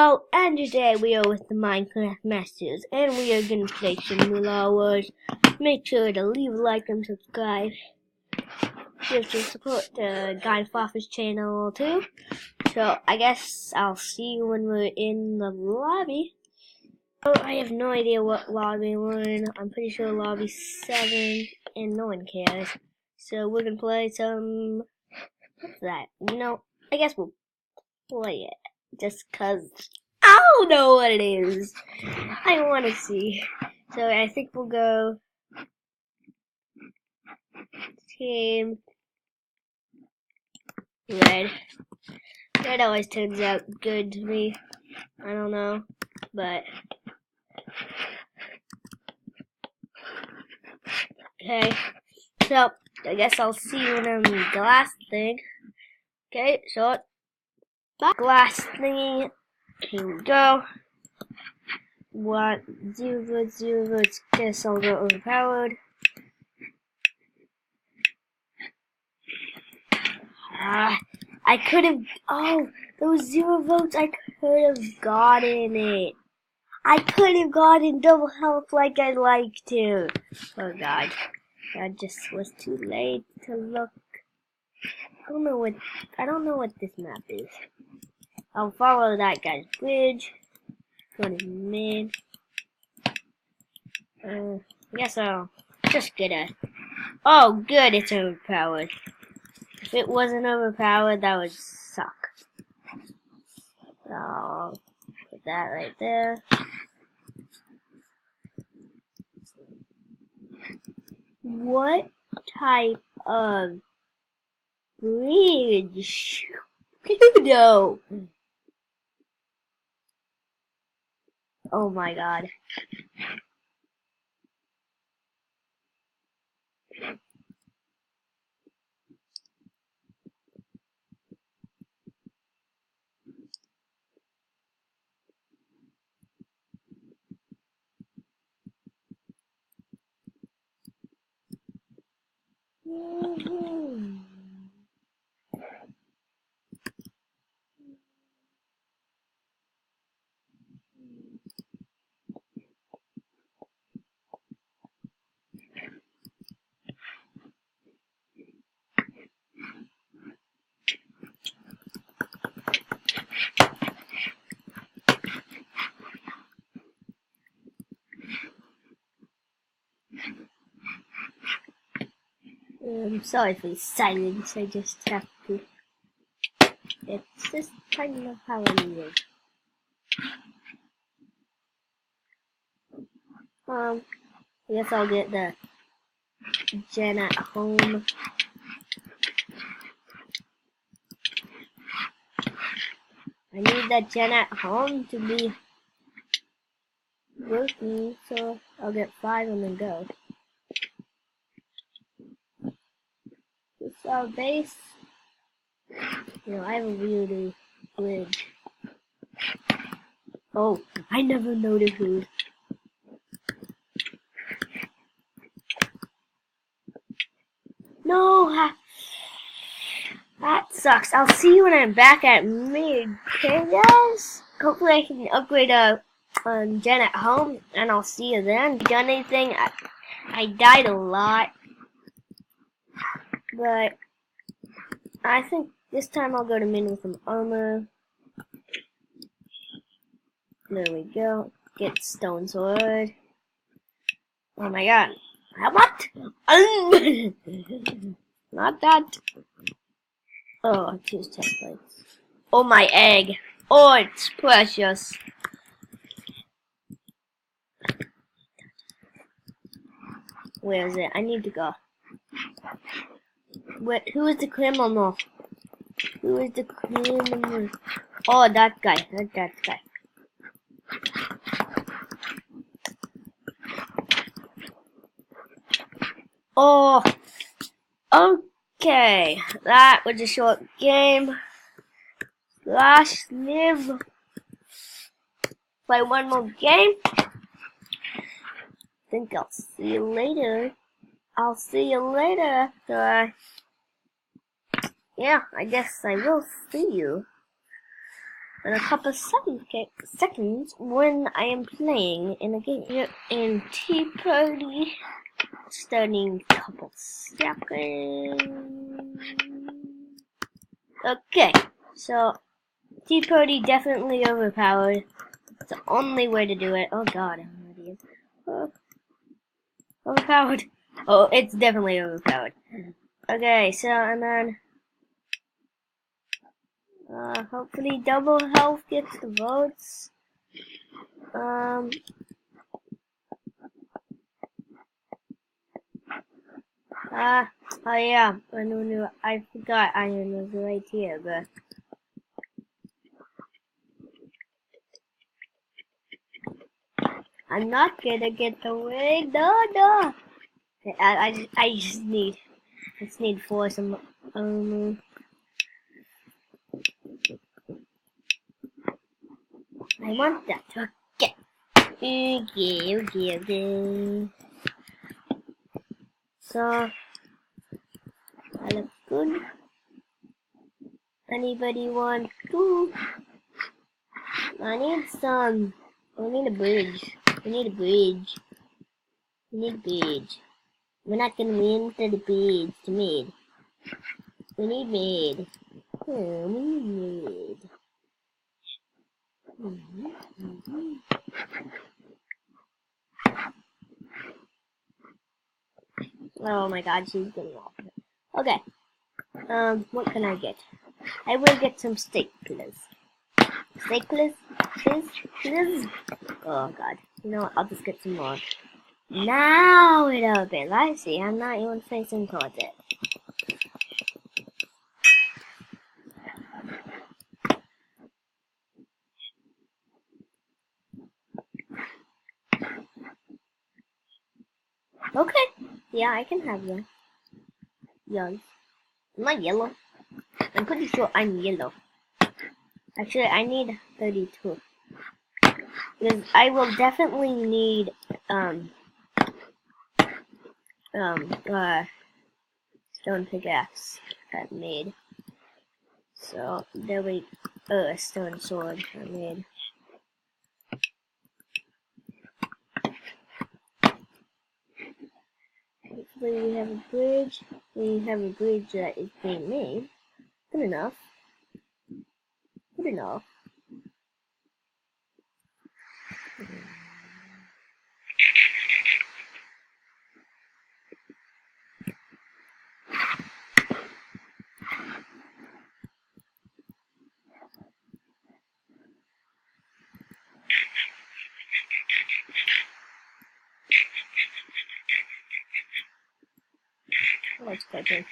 Hello, and today we are with the Minecraft Masters, and we are gonna play some Moolah Wars. Make sure to leave a like and subscribe. You have to support the Guy Foffer's channel too. So I guess I'll see you when we're in the lobby. Oh, I have no idea what lobby we're in. I'm pretty sure lobby 7, and no one cares. So we're gonna play some. What's that? No, I guess we'll play it. Just cause I don't know what it is. I want to see. So I think we'll go team red. Red always turns out good to me. I don't know, but okay. So I guess I'll see you when I'm in the glass thing. Okay, short glass thingy. Here we go. 1 0 0. Guess I'll go overpowered. I could have. Oh, those 0 votes. I could have gotten it. I could have gotten double health like I'd like to. Oh God, I just was too late to look. I don't know what this map is. I'll follow that guy's bridge. Go to mid. I guess I'll just get a. Oh, good, it's overpowered. If it wasn't overpowered, that would suck. So I'll put that right there. What type of bridge? Pluto. Oh my God. I'm sorry for the silence, I just have to. It's just kind of how I live. I guess I'll get the gen at home. I need that gen at home to be working, so I'll get 5 and then go. This is our base. You know, I have a really bridge. Oh, I never noticed who. No, that sucks. I'll see you when I'm back at mid. Okay, guys? Hopefully I can upgrade a gen at home, and I'll see you then. Done anything? I died a lot, but I think this time I'll go to mid with some armor. There we go. Get stone sword. Oh my God. What? Not that. Oh, I choose chest plates. Oh, my egg. Oh, it's precious. Where is it? I need to go. Wait, who is the criminal? Who is the criminal? Oh, that guy. That guy. Oh, okay. That was a short game. Last live. Play one more game. Think I'll see you later. I'll see you later after yeah, I guess I will see you. in a couple seconds when I am playing in a game. Here in Tea Party, starting couple seconds. Okay, so Tea Party definitely overpowered. It's the only way to do it. Oh god, I'm an idiot. Overpowered. Oh, it's definitely overpowered. Okay, so and then hopefully double health gets the votes. Oh yeah, I forgot Iron was right here, but I'm not gonna get the win. No. I just need for some I want that. Okay. Okay. So that looks good. Anybody want to? I need a bridge. We need a bridge. We're not gonna win for the bridge to mid. We need mid. We need mid. Oh my god, she's getting off. Okay. What can I get? I will get some staplers. Staplers? Please? Oh god. You know what? I'll just get some more. Now it opens. I see. I'm not even facing towards it. Okay. Yeah, I can have them. Young. Am I yellow? I'm pretty sure I'm yellow. Actually, I need 32. Because I will definitely need, stone pickaxe I made. So, there we, stone sword I made. Hopefully we have a bridge. We have a bridge that is being made. Good enough. Good enough. Let's go in.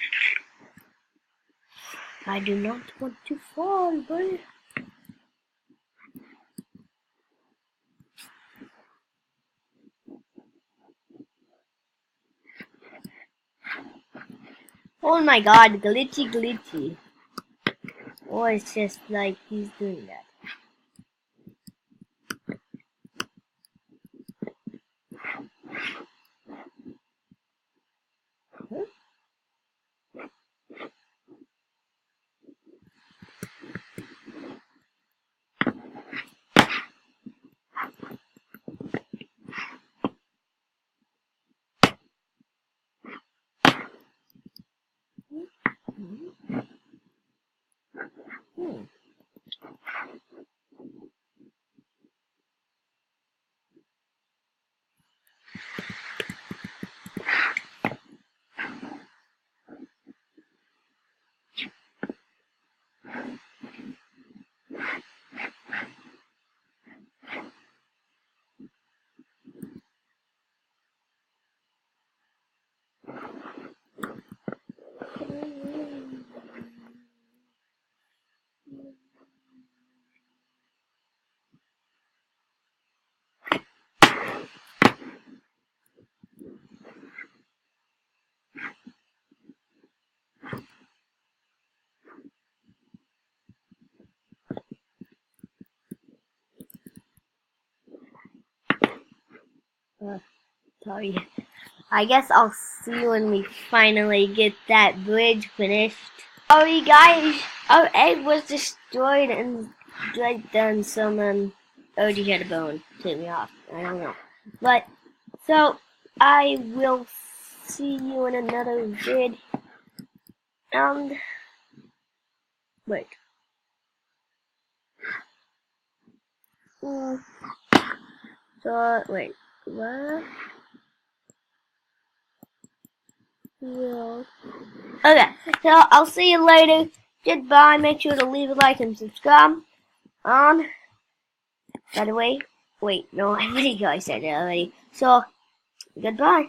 I do not want to fall, boy. Oh my god, glitchy. Oh, it's just like he's doing that. Huh? Sorry. I guess I'll see when we finally get that bridge finished. Sorry guys, our egg was destroyed and Drake done some already had a bone to me off. I don't know. But so I will see you in another vid. And wait. So wait. What? Yeah. Okay. So I'll see you later. Goodbye. Make sure to leave a like and subscribe. By the way, wait, no, I think I said it already. So, goodbye.